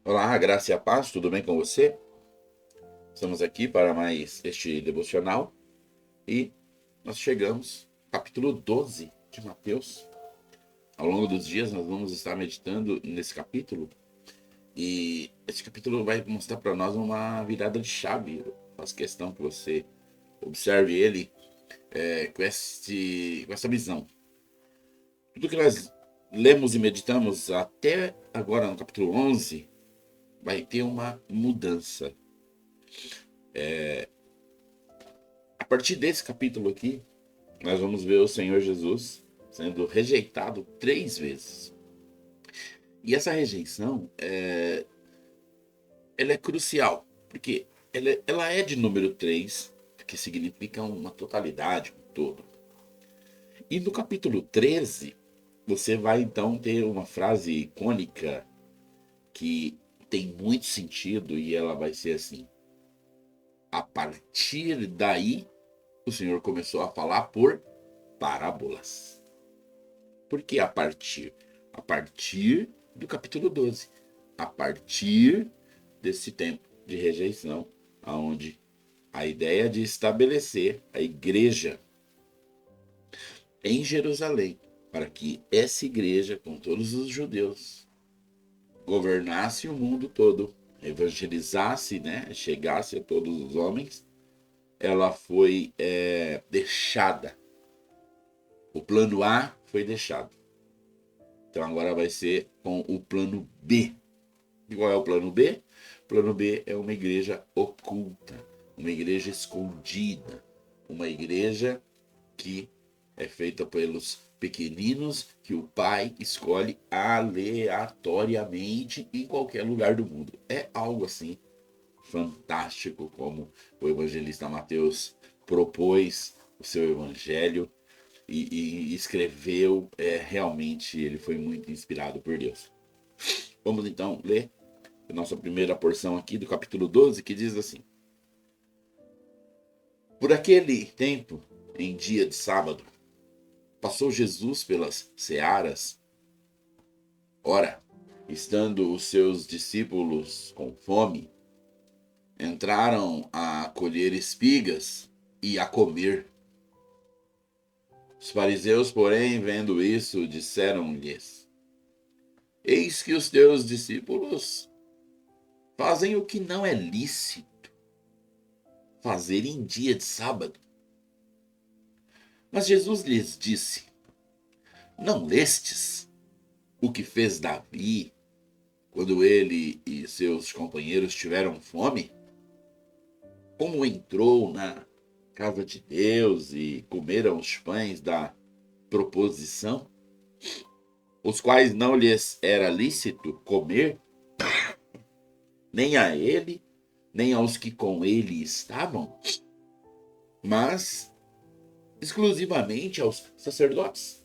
Olá, graça e a paz, tudo bem com você? Estamos aqui para mais este devocional e nós chegamos ao capítulo 12 de Mateus. Ao longo dos dias nós vamos estar meditando nesse capítulo e esse capítulo vai mostrar para nós uma virada de chave. Eu faço questão que você observe ele com essa visão. Tudo que nós lemos e meditamos até agora no capítulo 11 vai ter uma mudança. A partir desse capítulo aqui, nós vamos ver o Senhor Jesus sendo rejeitado 3 vezes. E essa rejeição, ela é crucial, porque ela é de número 3, que significa uma totalidade, um todo. E no capítulo 13, você vai então ter uma frase icônica que tem muito sentido e ela vai ser assim: a partir daí, o Senhor começou a falar por parábolas. Por que a partir? A partir do capítulo 12. A partir desse tempo de rejeição, aonde a ideia de estabelecer a igreja em Jerusalém, para que essa igreja, com todos os judeus, governasse o mundo todo, evangelizasse, né, chegasse a todos os homens, ela foi deixada. O plano A foi deixado. Então agora vai ser com o plano B. E qual é o plano B? O plano B é uma igreja oculta, uma igreja escondida, uma igreja que é feita pelos pequeninos que o pai escolhe aleatoriamente em qualquer lugar do mundo. É algo assim fantástico como o evangelista Mateus propôs o seu evangelho e escreveu. Realmente ele foi muito inspirado por Deus. Vamos então ler a nossa primeira porção aqui do capítulo 12, que diz assim: Por aquele tempo, em dia de sábado, passou Jesus pelas searas. Ora, estando os seus discípulos com fome, entraram a colher espigas e a comer. Os fariseus, porém, vendo isso, disseram-lhes: Eis que os teus discípulos fazem o que não é lícito fazer em dia de sábado. Mas Jesus lhes disse: Não lestes o que fez Davi quando ele e seus companheiros tiveram fome? Como entrou na casa de Deus e comeram os pães da proposição, os quais não lhes era lícito comer, nem a ele, nem aos que com ele estavam, mas exclusivamente aos sacerdotes?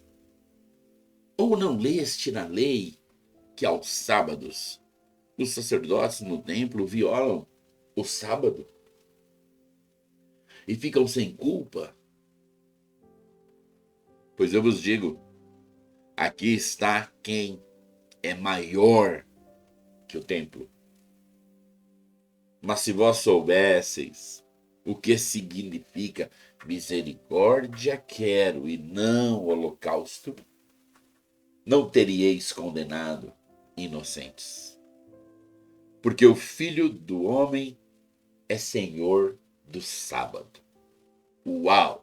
Ou não leste na lei que aos sábados os sacerdotes no templo violam o sábado e ficam sem culpa? Pois eu vos digo, aqui está quem é maior que o templo. Mas se vós soubesseis o que significa misericórdia quero e não holocausto, não teríeis condenado inocentes. Porque o Filho do Homem é Senhor do sábado. Uau!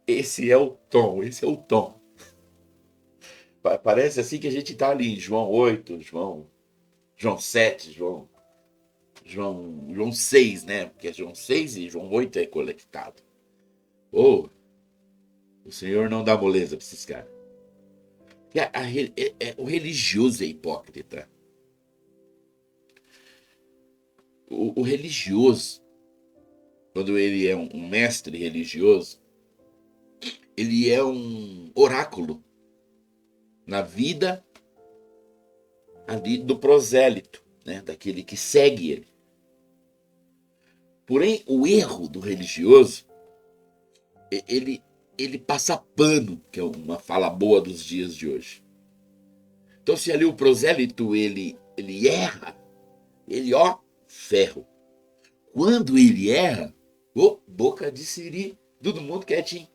Esse é o tom, esse é o tom. Parece assim que a gente está ali em João 8, João 7, João 6, né? Porque João 6 e João 8 é conectado. Oh, o Senhor não dá moleza para esses caras. O religioso é hipócrita. O religioso, quando ele é um mestre religioso, ele é um oráculo na vida ali do prosélito, né? Daquele que segue ele. Porém, o erro do religioso, ele, ele passa pano, que é uma fala boa dos dias de hoje. Então, se ali o prosélito ele erra, Ele, ó, ferro. Quando ele erra, ô, boca de siri, todo mundo quietinho.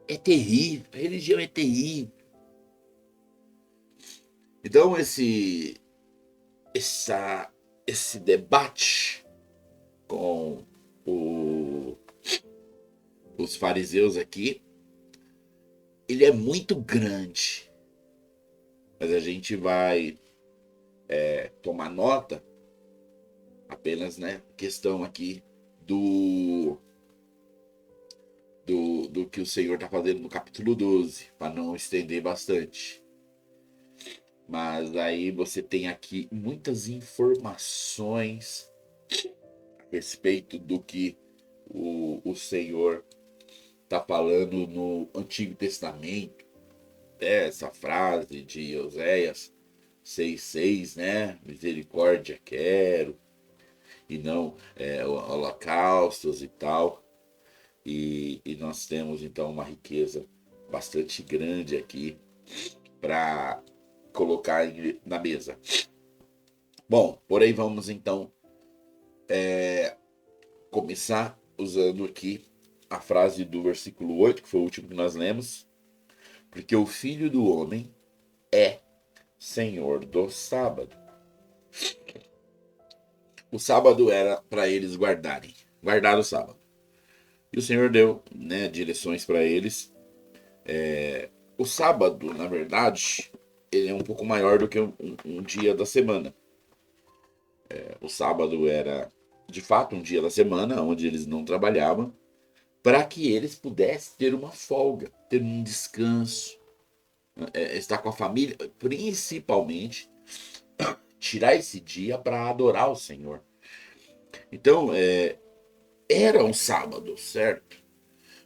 É terrível, a religião é terrível. Então essa, esse debate com o- os fariseus aqui, ele é muito grande. Mas a gente vai tomar nota apenas, né, questão aqui do, do que o Senhor está fazendo no capítulo 12, para não estender bastante. Mas aí você tem aqui muitas informações a respeito do que o Senhor está falando no Antigo Testamento. Essa frase de Oséias 6,6, né? Misericórdia quero, e não holocaustos e tal. E nós temos então uma riqueza bastante grande aqui para colocar na mesa. Bom, porém vamos então começar usando aqui a frase do versículo 8, que foi o último que nós lemos. Porque o Filho do Homem é Senhor do sábado. O sábado era para eles guardar o sábado. E o Senhor deu, né, direções para eles. O sábado, na verdade, ele é um pouco maior do que um dia da semana. O sábado era, de fato, um dia da semana onde eles não trabalhavam, para que eles pudessem ter uma folga, ter um descanso, estar com a família, principalmente tirar esse dia para adorar o Senhor. Então, era um sábado, certo?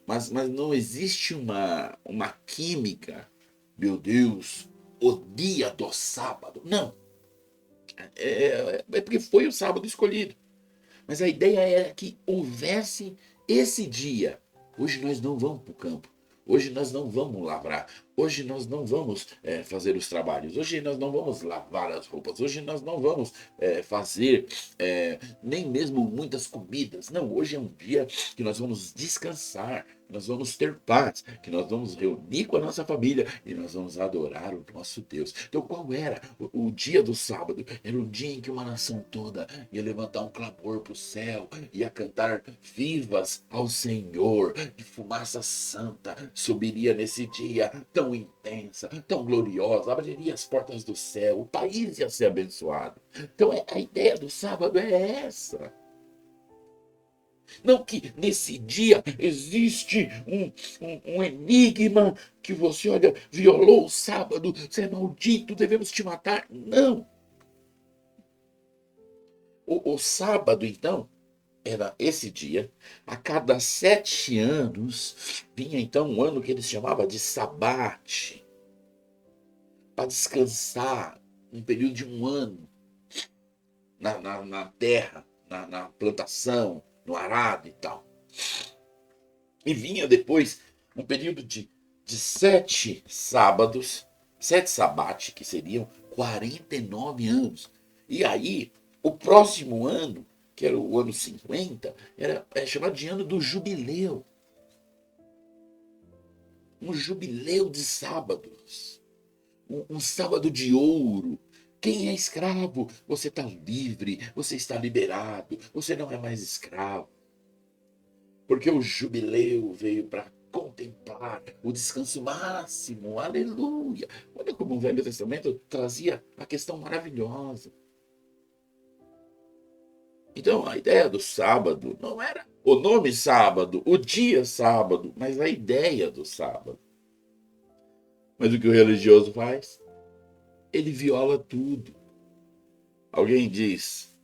Mas não existe uma química, meu Deus, o dia do sábado. Não. É porque foi o sábado escolhido. Mas a ideia era que houvesse esse dia. Hoje nós não vamos para o campo. Hoje nós não vamos lavrar. Hoje nós não vamos fazer os trabalhos. Hoje nós não vamos lavar as roupas. Hoje nós não vamos fazer nem mesmo muitas comidas. Não, hoje é um dia que nós vamos descansar. Nós vamos ter paz, que nós vamos reunir com a nossa família e nós vamos adorar o nosso Deus. Então, qual era o dia do sábado? Era o dia em que uma nação toda ia levantar um clamor para o céu, ia cantar vivas ao Senhor, e fumaça santa subiria nesse dia tão intensa, tão gloriosa, abriria as portas do céu, o país ia ser abençoado. Então, a ideia do sábado é essa. Não que nesse dia existe um enigma que você, olha, violou o sábado, você é maldito, devemos te matar. Não. O sábado, então, era esse dia. A cada 7 anos vinha então um ano que eles chamavam de sabate, para descansar, um período de um ano na terra, na plantação, no arado e tal. E vinha depois um período de 7 sábados, 7 sabate, que seriam 49 anos. E aí, o próximo ano, que era o ano 50, era chamado de ano do jubileu. Um jubileu de sábados. Um sábado de ouro. Quem é escravo, você está livre, você está liberado, você não é mais escravo. Porque o jubileu veio para contemplar o descanso máximo. Aleluia! Olha como o Velho Testamento trazia a questão maravilhosa. Então, a ideia do sábado não era o nome sábado, o dia sábado, mas a ideia do sábado. Mas o que o religioso faz? Ele viola tudo. Alguém diz: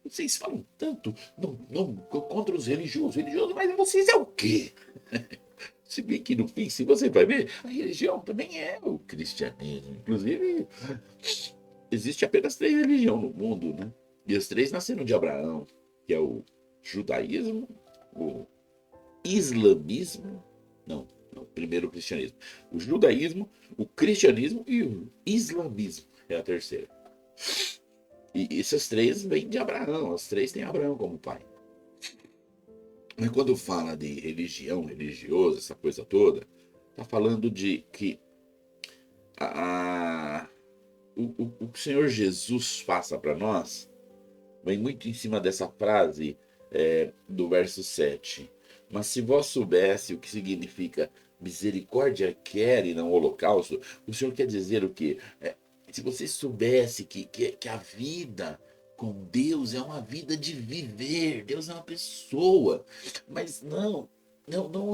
vocês falam tanto não, contra os religiosos. Mas vocês é o quê? Se bem que no fim, se você vai ver, a religião também é o cristianismo. Inclusive, existe apenas 3 religiões no mundo, né? E as 3 nasceram de Abraão, que é o judaísmo, o islamismo, não, primeiro o cristianismo. O judaísmo, o cristianismo e o islamismo é a terceira. E essas três vêm de Abraão, as três têm Abraão como pai. Mas quando fala de religião, religioso, essa coisa toda, está falando de que a, o que o Senhor Jesus faça para nós vem muito em cima dessa frase do verso 7. Mas se vós soubesse o que significa misericórdia quer e não holocausto, o Senhor quer dizer o quê? Se você soubesse que a vida com Deus é uma vida de viver, Deus é uma pessoa, mas não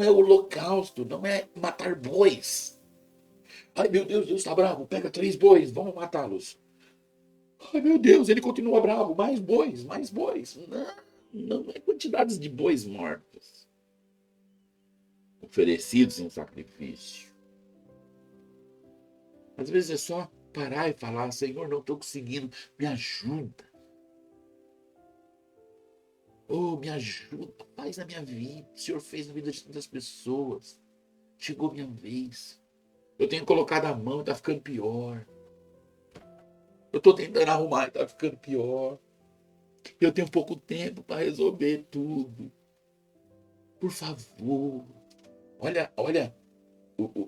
é holocausto, não é matar bois. Ai meu Deus, Deus está bravo, pega 3 bois, vamos matá-los. Ai meu Deus, ele continua bravo, mais bois, mais bois. Não é quantidades de bois mortos, oferecidos em sacrifício. Às vezes é só parar e falar, Senhor, não estou conseguindo, me ajuda. Oh, me ajuda, faz na minha vida. O Senhor fez na vida de tantas pessoas. Chegou minha vez. Eu tenho colocado a mão e está ficando pior. Eu estou tentando arrumar e está ficando pior. Eu tenho pouco tempo para resolver tudo. Por favor. Olha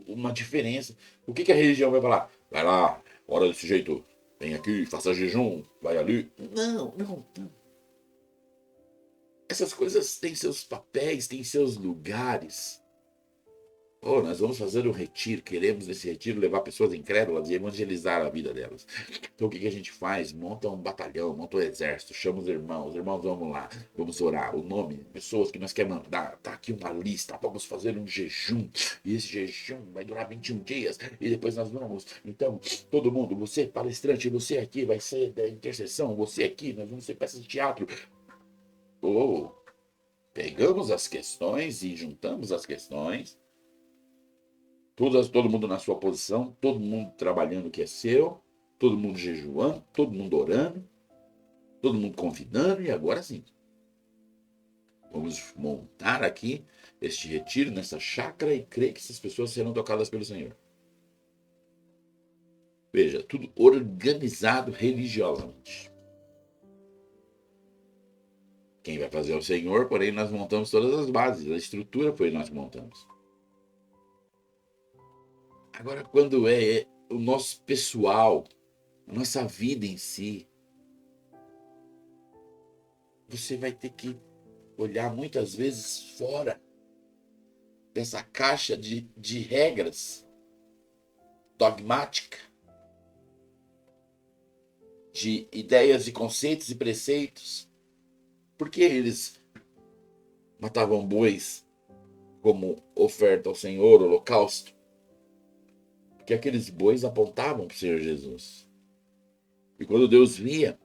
uma diferença. O que a religião vai falar? Vai lá, ora desse jeito. Vem aqui, faça jejum. Vai ali. Não. Essas coisas têm seus papéis, têm seus lugares. Oh, nós vamos fazer um retiro, queremos nesse retiro levar pessoas incrédulas e evangelizar a vida delas. Então o que a gente faz? Monta um batalhão, monta um exército, chama os irmãos vamos lá, vamos orar, o nome, pessoas que nós queremos mandar, tá aqui uma lista, vamos fazer um jejum, e esse jejum vai durar 21 dias, e depois nós vamos, então, todo mundo, você palestrante, você aqui vai ser da intercessão, você aqui, nós vamos ser peças de teatro. Oh, pegamos as questões e juntamos as questões, todo mundo na sua posição, todo mundo trabalhando o que é seu, todo mundo jejuando, todo mundo orando, todo mundo convidando, e agora sim. Vamos montar aqui este retiro nessa chácara e crer que essas pessoas serão tocadas pelo Senhor. Veja, tudo organizado religiosamente. Quem vai fazer é o Senhor, porém nós montamos todas as bases, a estrutura foi nós que montamos. Agora, quando é o nosso pessoal, a nossa vida em si, você vai ter que olhar muitas vezes fora dessa caixa de regras dogmática, de ideias e conceitos e preceitos. Por que eles matavam bois como oferta ao Senhor, holocausto? Porque aqueles bois apontavam para o Senhor Jesus. E quando Deus via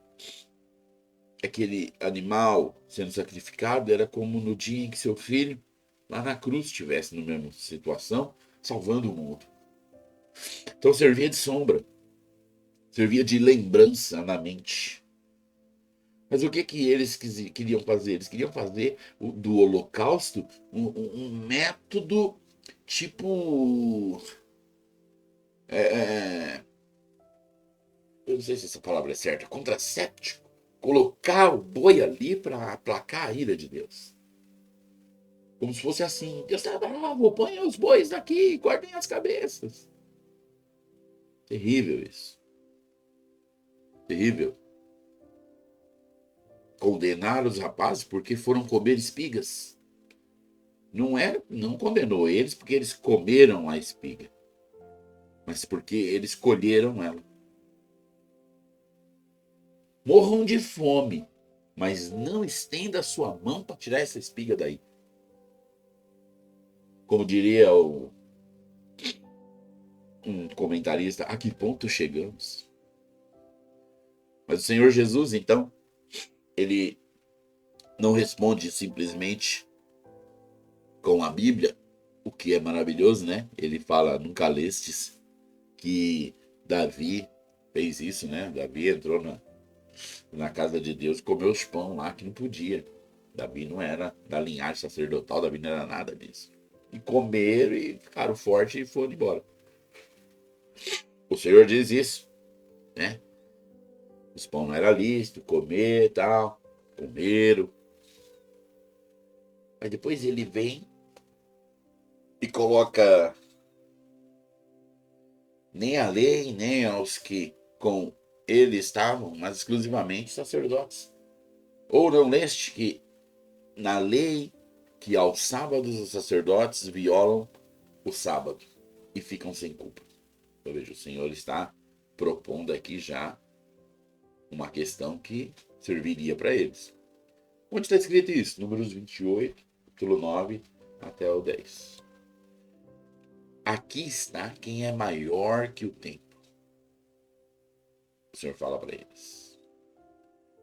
aquele animal sendo sacrificado, era como no dia em que seu filho, lá na cruz, estivesse na mesma situação, salvando o mundo. Então servia de sombra, servia de lembrança na mente. Mas o que eles queriam fazer? Eles queriam fazer do holocausto um método tipo. Eu não sei se essa palavra é certa, contraséptico. Colocar o boi ali para aplacar a ira de Deus. Como se fosse assim: Deus está bravo, ponha os bois aqui, guardem as cabeças. Terrível isso. Terrível. Condenar os rapazes porque foram comer espigas. Não condenou eles porque eles comeram a espiga, mas porque eles colheram ela. Morram de fome, mas não estenda a sua mão para tirar essa espiga daí. Como diria um comentarista, a que ponto chegamos? Mas o Senhor Jesus, então, ele não responde simplesmente com a Bíblia, o que é maravilhoso, né? Ele fala, nunca lestes que Davi fez isso, né? Davi entrou na casa de Deus, comeu os pão lá que não podia. Davi não era da linhagem sacerdotal, Davi não era nada disso. E comeram e ficaram fortes e foram embora. O Senhor diz isso, né? Os pão não era lícito, comer e tal. Comeram. Mas depois ele vem e coloca nem a lei, nem aos que com ele estavam, mas exclusivamente sacerdotes. Ou não leste que na lei que aos sábados os sacerdotes violam o sábado e ficam sem culpa? Eu vejo, o Senhor está propondo aqui já uma questão que serviria para eles. Onde está escrito isso? Números 28, capítulo 9 até o 10. Aqui está quem é maior que o tempo. O Senhor fala para eles.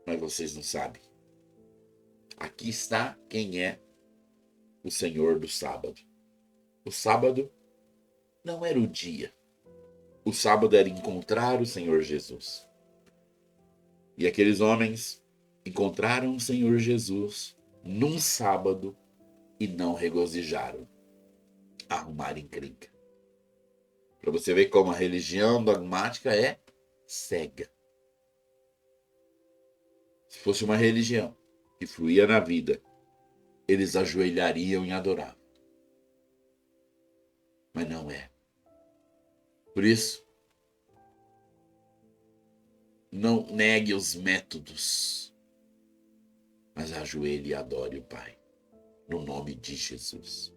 Mas vocês não sabem. Aqui está quem é o Senhor do sábado. O sábado não era o dia. O sábado era encontrar o Senhor Jesus. E aqueles homens encontraram o Senhor Jesus num sábado e não regozijaram. Arrumaram encrenca. Para você ver como a religião dogmática é cega. Se fosse uma religião que fluía na vida, eles ajoelhariam e adoravam. Mas não é. Por isso, não negue os métodos, mas ajoelhe e adore o Pai, no nome de Jesus.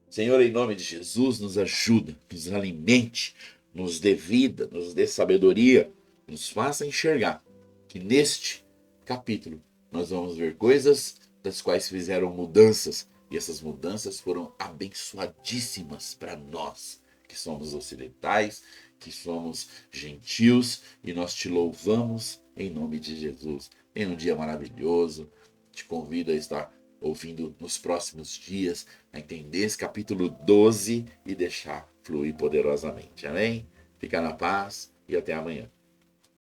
Senhor, em nome de Jesus, nos ajuda, nos alimente, nos dê vida, nos dê sabedoria, nos faça enxergar que neste capítulo nós vamos ver coisas das quais fizeram mudanças, e essas mudanças foram abençoadíssimas para nós, que somos ocidentais, que somos gentios, e nós te louvamos em nome de Jesus. Em um dia maravilhoso, te convido a estar ouvindo nos próximos dias, a entender esse capítulo 12 e deixar fluir poderosamente. Amém? Fica na paz e até amanhã.